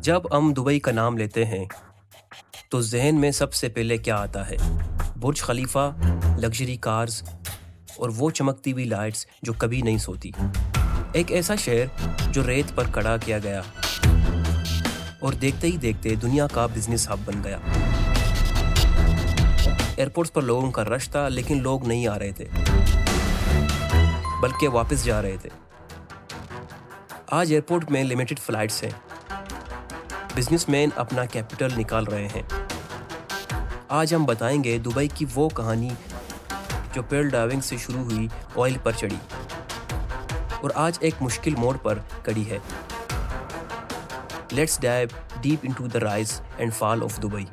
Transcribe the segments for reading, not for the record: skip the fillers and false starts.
جب ہم دبئی کا نام لیتے ہیں تو ذہن میں سب سے پہلے کیا آتا ہے؟ برج خلیفہ، لگژری کارز اور وہ چمکتی ہوئی لائٹس جو کبھی نہیں سوتی۔ ایک ایسا شہر جو ریت پر کھڑا کیا گیا اور دیکھتے ہی دیکھتے دنیا کا بزنس ہب بن گیا۔ ایئرپورٹس پر لوگوں کا رش تھا، لیکن لوگ نہیں آ رہے تھے بلکہ واپس جا رہے تھے۔ آج ایئرپورٹ میں لمیٹڈ فلائٹس ہیں، بزنس مین اپنا کیپٹل نکال رہے ہیں۔ آج ہم بتائیں گے دبئی کی وہ کہانی جو پیرل ڈائیونگ سے شروع ہوئی، آئل پر چڑھی اور آج ایک مشکل موڑ پر کڑی ہے۔ Let's dive deep into the rise and fall of Dubai.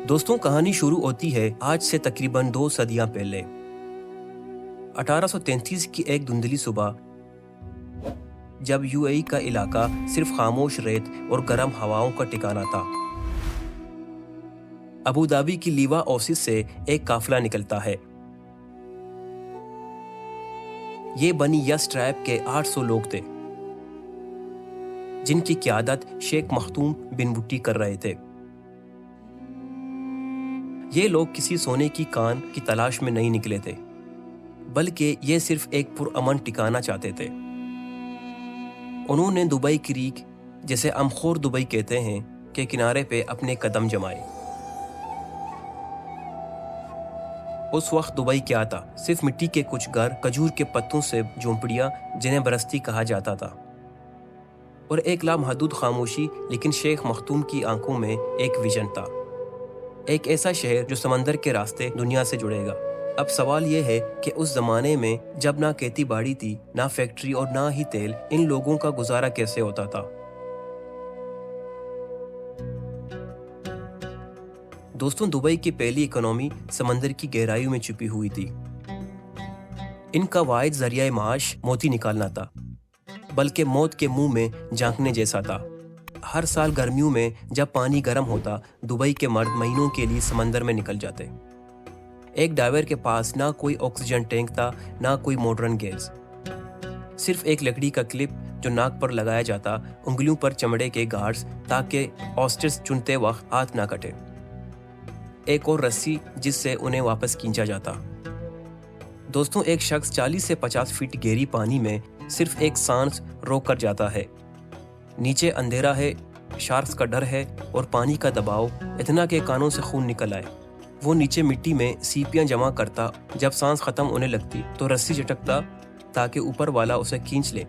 دوستوں، کہانی شروع ہوتی ہے آج سے تقریباً 2 صدیاں پہلے۔ 1833 کی ایک دھندلی صبح، جب یو اے ای کا علاقہ صرف خاموش ریت اور گرم ہواؤں کا ٹھکانہ تھا۔ ابوظہبی کی لیوا اوسس سے ایک قافلہ نکلتا ہے۔ یہ بنی یس ٹرائب کے 800 لوگ تھے، جن کی قیادت شیخ مختوم بن بٹی کر رہے تھے۔ یہ لوگ کسی سونے کی کان کی تلاش میں نہیں نکلے تھے، بلکہ یہ صرف ایک پرامن ٹھکانہ چاہتے تھے۔ انہوں نے دبئی کریک، جسے امخور دبئی کہتے ہیں، کے کنارے پہ اپنے قدم جمائے۔ اس وقت دبئی کیا تھا؟ صرف مٹی کے کچھ گھر، کھجور کے پتوں سے جھونپڑیاں جنہیں برستی کہا جاتا تھا، اور ایک لامحدود خاموشی۔ لیکن شیخ مختوم کی آنکھوں میں ایک ویژن تھا، ایک ایسا شہر جو سمندر کے راستے دنیا سے جڑے گا۔ اب سوال یہ ہے کہ اس زمانے میں جب نہ کھیتی باڑی تھی، نہ فیکٹری اور نہ ہی تیل، ان لوگوں کا گزارا کیسے ہوتا تھا؟ دوستوں، دبئی کی پہلی اکانومی سمندر کی گہرائیوں میں چھپی ہوئی تھی۔ ان کا واحد ذریعہ معاش موتی نکالنا تھا، بلکہ موت کے منہ میں جھانکنے جیسا تھا۔ ہر سال گرمیوں میں جب پانی گرم ہوتا، دبئی کے مرد مہینوں کے لیے سمندر میں نکل جاتے۔ ایک ڈائیور کے پاس نہ کوئی آکسیجن ٹینک تھا، نہ کوئی ماڈرن گیس، صرف ایک لکڑی کا کلپ جو ناک پر لگایا جاتا، انگلیوں پر چمڑے کے گارڈز تاکہ آسٹرس چنتے وقت ہاتھ نہ کٹے، ایک اور رسی جس سے انہیں واپس کھینچا جاتا۔ دوستوں، ایک شخص 40 سے 50 فٹ گہری پانی میں صرف ایک سانس روک کر جاتا ہے۔ نیچے اندھیرا ہے، شارکس کا ڈر ہے اور پانی کا دباؤ اتنا کہ کانوں سے خون نکل آئے۔ وہ نیچے مٹی میں سیپیاں جمع کرتا، جب سانس ختم ہونے لگتی تو رسی جھٹکتا تاکہ اوپر والا اسے کھینچ لے۔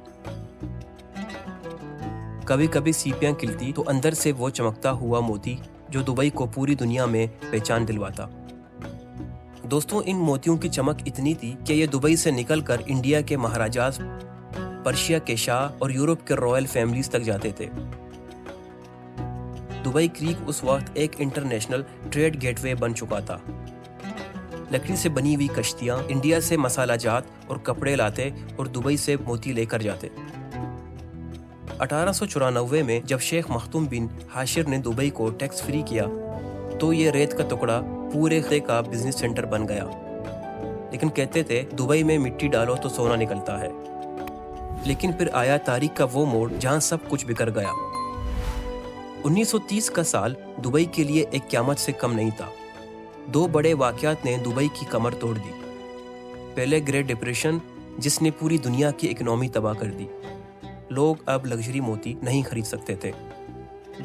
کبھی کبھی سیپیاں کھلتی تو اندر سے وہ چمکتا ہوا موتی جو دبئی کو پوری دنیا میں پہچان دلواتا۔ دوستوں، ان موتیوں کی چمک اتنی تھی کہ یہ دبئی سے نکل کر انڈیا کے مہاراجاز، پرشیا کے شاہ اور یورپ کے رائل فیملیز تک جاتے تھے۔ دبئی کریک اس وقت ایک انٹرنیشنل ٹریڈ گیٹ وے بن چکا تھا۔ لکڑی سے بنی ہوئی کشتیاں انڈیا سے مسالہ جات اور کپڑے لاتے اور دبئی سے موتی لے کر جاتے۔ 1894 میں جب شیخ مختوم بن حاشر نے دبئی کو ٹیکس فری کیا تو یہ ریت کا ٹکڑا پورے خطے کا بزنس سینٹر بن گیا۔ لیکن کہتے تھے دبئی میں مٹی ڈالو تو سونا نکلتا ہے۔ لیکن پھر آیا تاریخ کا وہ موڑ جہاں سب کچھ بکھر گیا۔ 1930 کا سال دبئی کے لیے ایک قیامت سے کم نہیں تھا۔ 2 بڑے واقعات نے دبئی کی کمر توڑ دی۔ پہلے گریٹ ڈپریشن، جس نے پوری دنیا کی اکنامی تباہ کر دی۔ لوگ اب لگژری موتی نہیں خرید سکتے تھے۔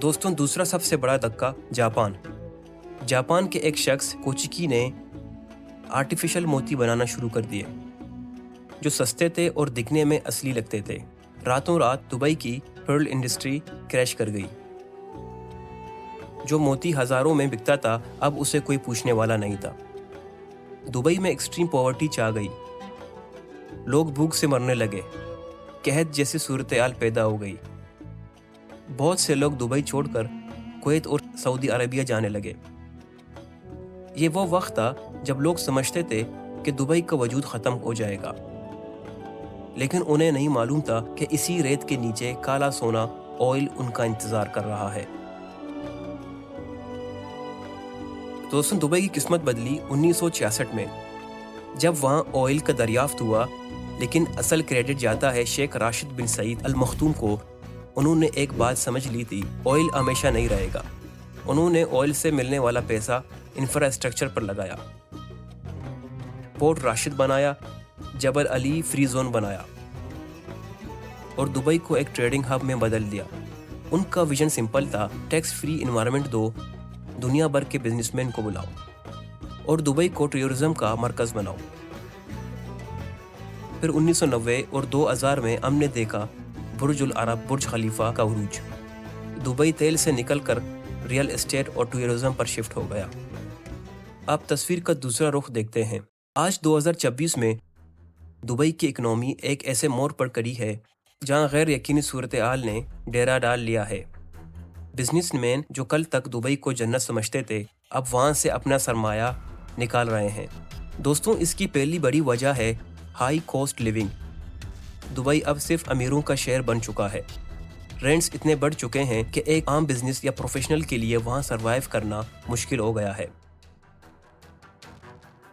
دوستوں، دوسرا سب سے بڑا دھکا جاپان کے ایک شخص کوچیکی نے آرٹیفیشل موتی بنانا شروع کر دیے، جو سستے تھے اور دکھنے میں اصلی لگتے تھے۔ راتوں رات دبئی کی پرل انڈسٹری کریش کر گئی۔ جو موتی ہزاروں میں بکتا تھا، اب اسے کوئی پوچھنے والا نہیں تھا۔ دبئی میں ایکسٹریم پاورٹی چھا گئی، لوگ بھوک سے مرنے لگے، قحط جیسی صورتحال پیدا ہو گئی۔ بہت سے لوگ دبئی چھوڑ کر کویت اور سعودی عربیہ جانے لگے۔ یہ وہ وقت تھا جب لوگ سمجھتے تھے کہ دبئی کا وجود ختم ہو جائے گا، لیکن انہیں نہیں معلوم تھا کہ اسی ریت کے نیچے کالا سونا، آئل ان کا انتظار کر رہا ہے۔ दोस्तों, दुबई की किस्मत बदली 1966 में, जब वहाँ ऑयल का दरियाफ्त हुआ, लेकिन असल क्रेडिट जाता है शेख राशिद बिन सईद अल मखदूम को। उन्होंने एक बात समझ ली थी, ऑयल हमेशा नहीं रहेगा। उन्होंने ऑयल से मिलने वाला पैसा इंफ्रास्ट्रक्चर पर लगाया, पोर्ट राशिद बनाया, जबल अली फ्री जोन बनाया और दुबई को एक ट्रेडिंग हब में बदल दिया। उनका विजन सिंपल था, टैक्स फ्री एनवायरनमेंट दो, दुनिया भर के बिजनेसमैन को बुलाओ और दुबई को टूरिज्म का मरकज बनाओ। फिर 1990 और 2000 में हमने देखा बुर्ज उल अरब, बुर्ज खलीफा का उरूज। दुबई तेल से निकलकर रियल एस्टेट और टूरिज्म पर शिफ्ट हो गया। अब तस्वीर का दूसरा रुख देखते हैं। आज 2026 में दुबई की इकनॉमी एक ऐसे मोड़ पर खड़ी है जहां गैर यकीनी सूरत हाल ने डेरा डाल लिया है। बिजनेसमैन जो कल तक दुबई को जन्नत समझते थे, अब वहां से अपना सरमाया निकाल रहे हैं। दोस्तों, इसकी पहली बड़ी वजह है हाई कॉस्ट लिविंग। दुबई अब सिर्फ अमीरों का शहर बन चुका है। रेंट्स इतने बढ़ चुके हैं कि एक आम बिजनेस या प्रोफेशनल के लिए वहां सरवाइव करना मुश्किल हो गया है।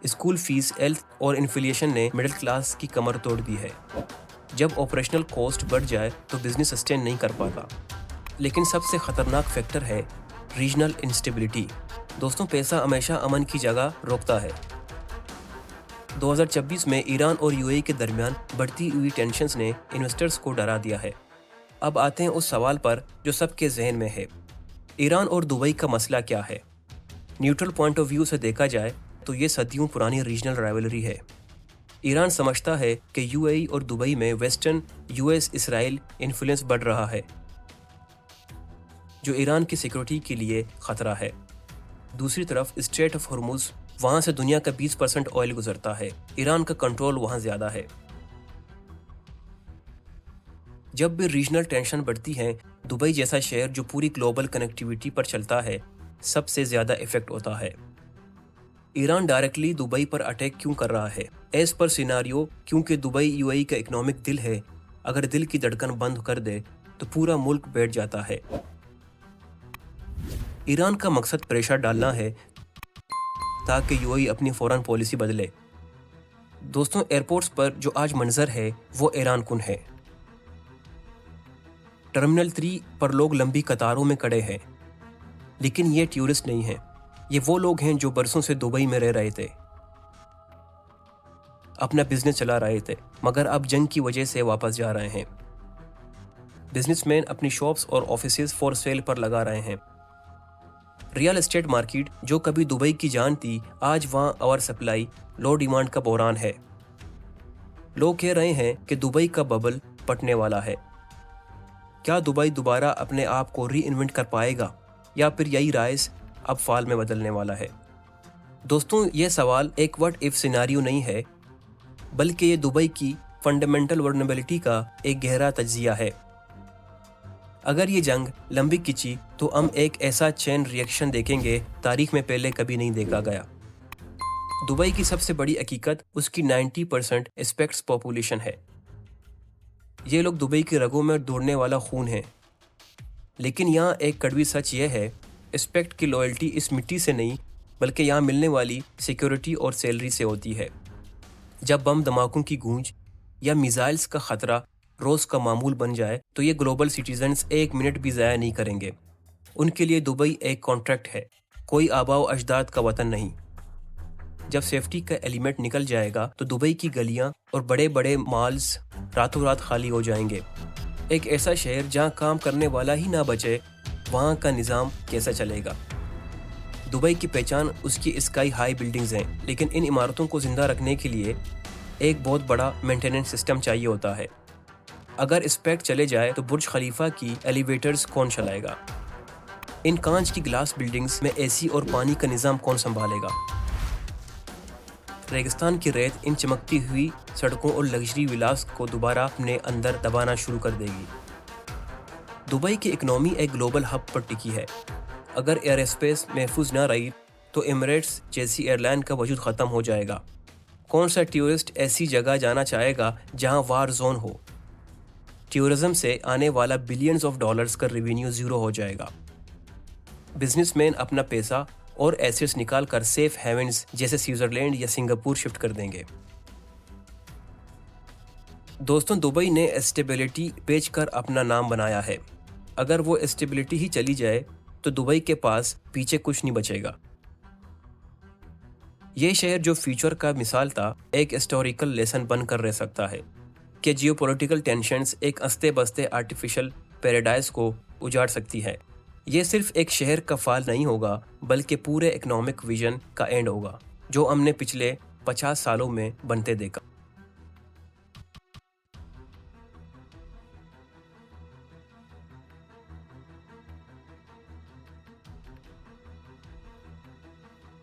स्कूल फीस, हेल्थ और इन्फ्लेशन ने मिडिल क्लास की कमर तोड़ दी है। जब ऑपरेशनल कॉस्ट बढ़ जाए तो बिजनेस सस्टेन नहीं कर पाता। लेकिन सबसे खतरनाक फैक्टर है रीजनल इंस्टेबिलिटी। दोस्तों, पैसा हमेशा अमन की जगह रोकता है। 2026 में ईरान और यूएई के दरमियान बढ़ती हुई टेंशन्स ने इन्वेस्टर्स को डरा दिया है। अब आते हैं उस सवाल पर जो सबके जहन में है, ईरान और दुबई का मसला क्या है? न्यूट्रल पॉइंट ऑफ व्यू से देखा जाए तो ये सदियों पुरानी रीजनल राइवलरी है। ईरान समझता है कि यूएई और दुबई में वेस्टर्न यूएस इसराइल इन्फ्लुएंस बढ़ रहा है, जो ईरान की सिक्योरिटी के लिए खतरा है। दूसरी तरफ स्ट्रेट ऑफ हॉर्मुज, वहां से दुनिया का 20% ऑयल गुजरता है। ईरान का कंट्रोल वहां ज्यादा है। जब भी रीजनल टेंशन बढ़ती है, दुबई जैसा शहर जो पूरी ग्लोबल कनेक्टिविटी पर चलता है, सबसे ज्यादा इफेक्ट होता है। ईरान डायरेक्टली दुबई पर अटैक क्यों कर रहा है? एज पर सिनारियो, क्योंकि दुबई यूएई का इकोनॉमिक दिल है। अगर दिल की धड़कन बंद कर दे तो पूरा मुल्क बैठ जाता है। ईरान का मकसद प्रेशर डालना है ताकि यूएई अपनी फौरन पॉलिसी बदले। दोस्तों, एयरपोर्ट्स पर जो आज मंजर है वो ईरान कुन है। टर्मिनल 3 पर लोग लंबी कतारों में खड़े हैं, लेकिन ये टूरिस्ट नहीं है। ये वो लोग हैं जो बरसों से दुबई में रह रहे थे, अपना बिजनेस चला रहे थे, मगर अब जंग की वजह से वापस जा रहे हैं। बिजनेसमैन अपनी शॉप्स और ऑफिसेज फॉर सेल पर लगा रहे हैं। रियल एस्टेट मार्केट जो कभी दुबई की जान थी, आज वहां ओवर सप्लाई, लो डिमांड का बहरान है। लोग कह रहे हैं कि दुबई का बबल फटने वाला है। क्या दुबई दोबारा अपने आप को री इन्वेंट कर पाएगा या फिर यही राइज अब फाल में बदलने वाला है? दोस्तों, यह सवाल एक व्हाट इफ सिनेरियो नहीं है, बल्कि ये दुबई की फंडामेंटल वर्नेबिलिटी का एक गहरा तज्जिया है। अगर ये जंग लंबी खिंची तो हम एक ऐसा चेन रिएक्शन देखेंगे तारीख में पहले कभी नहीं देखा गया। दुबई की सबसे बड़ी हकीकत उसकी 90% एक्सपेक्ट्स पॉपुलेशन है। ये लोग दुबई की रगों में दौड़ने वाला खून है। लेकिन यहाँ एक कड़वी सच यह है, एक्सपेक्ट की लॉयल्टी इस मिट्टी से नहीं, बल्कि यहाँ मिलने वाली सिक्योरिटी और सैलरी से होती है। जब बम धमाकों की गूंज या मिसाइल्स का खतरा रोज का मामूल बन जाए तो ये ग्लोबल सिटीजन्स एक मिनट भी ज़ाया नहीं करेंगे। उनके लिए दुबई एक कॉन्ट्रैक्ट है, कोई आबाओ अजदाद का वतन नहीं। जब सेफ्टी का एलिमेंट निकल जाएगा तो दुबई की गलियां और बड़े बड़े मॉल्स रातों रात खाली हो जाएंगे। एक ऐसा शहर जहां काम करने वाला ही ना बचे, वहां का निज़ाम कैसा चलेगा? दुबई की पहचान उसकी स्काई हाई बिल्डिंग्स हैं, लेकिन इन इमारतों को जिंदा रखने के लिए एक बहुत बड़ा मेंटेनेंस सिस्टम चाहिए होता है। अगर एक्सपेक्ट चले जाए तो बुर्ज खलीफा की एलिवेटर्स कौन चलाएगा? इन कांच की ग्लास बिल्डिंग्स में एसी और पानी का निज़ाम कौन संभालेगा? रेगिस्तान की रेत इन चमकती हुई सड़कों और लग्जरी विलास को दोबारा अपने अंदर दबाना शुरू कर देगी। दुबई की इकनॉमी एक ग्लोबल हब पर टिकी है। अगर एयर स्पेस महफूज ना रही तो एमिरेट्स जैसी एयरलाइन का वजूद ख़त्म हो जाएगा। कौन सा टूरिस्ट ऐसी जगह जाना चाहेगा जहां वार जोन हो? टूरिज्म से आने वाला बिलियंस ऑफ डॉलर्स का रेवेन्यू ज़ीरो हो जाएगा। बिजनेसमैन अपना पैसा اور ایسیٹس نکال کر سیف ہیونز جیسے سوئٹزرلینڈ یا سنگاپور شفٹ کر دیں گے۔ دوستوں، دبئی نے اسٹیبلٹی بیچ کر اپنا نام بنایا ہے۔ اگر وہ اسٹیبلٹی ہی چلی جائے تو دبئی کے پاس پیچھے کچھ نہیں بچے گا۔ یہ شہر جو فیوچر کا مثال تھا، ایک ہسٹوریکل لیسن بن کر رہ سکتا ہے کہ جیو پولیٹیکل ٹینشنز ایک استے بستے آرٹیفیشل پیراڈائز کو اجاڑ سکتی ہے۔ یہ صرف ایک شہر کا فال نہیں ہوگا بلکہ پورے اکنامک ویژن کا اینڈ ہوگا جو ہم نے پچھلے 50 سالوں میں بنتے دیکھا۔